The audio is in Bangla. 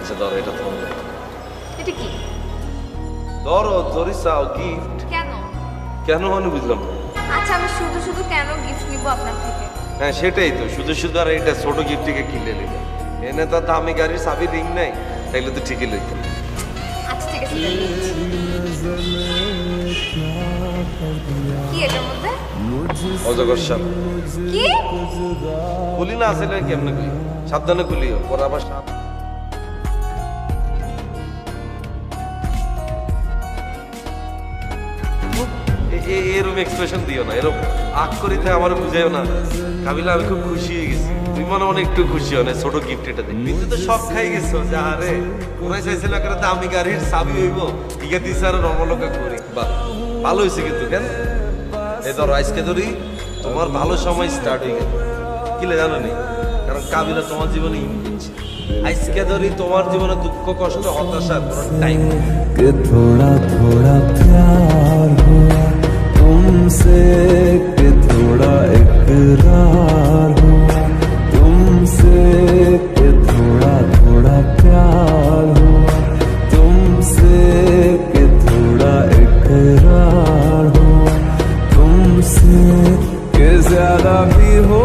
আচ্ছা ধরো, এটা তোমার জন্য। এটা কি? ধরো, ধরিসাও গিফট। কেন? কেন মানে বুঝলাম না। আচ্ছা আমি শুধু শুধু কেন গিফট নিব আপনার থেকে? হ্যাঁ সেটাই তো, শুধু শুধু আর এটা ছোট গিফট থেকে কিনলে নিবে। এনে তো দামি গাড়ির চাবি রিং নাই, তাইলে তো ঠিকই লইতাম। আচ্ছা ঠিক আছে, এটা নিচ্ছি। কি এটার মধ্যে? অজগর সাপ। কি? খুলি না, আসলে কেমনে খুলি? সাবধানে খুলিও, পরে আবার সাপ। এরকম এক্সপ্রেশন দিও না, এরকম আগ করিতে আমার বুঝাইও না। কাবিলা আমি খুব খুশি হয়ে গেছি, তুই মনে মনে একটু খুশি হয় না ছোট গিফট এটা দেখি। কিন্তু তো শখ খাই গেছো যে আরে ওরাই চাইছিল একটা দামি গাড়ির চাবি হইব, টিকা দিছে আর রমলকা করি। বাহ ভালো হয়েছে কিন্তু। কেন এই ধরো, আজকে ধরি তোমার ভালো সময় স্টার্ট হয়ে গেল। কিলে জানো নি, কারণ কাবিলা তোমার জীবনে আজকে ধরি তোমার জীবনে দুঃখ কষ্ট হতাশা কোনো টাইম कि थोड़ा थोड़ा प्यार हुआ तुमसे, कि थोड़ा इकरार हुआ तुमसे, कि थोड़ा थोड़ा प्यार हुआ तुमसे, कि थोड़ा इकरार हुआ तुमसे, कि ज्यादा भी हो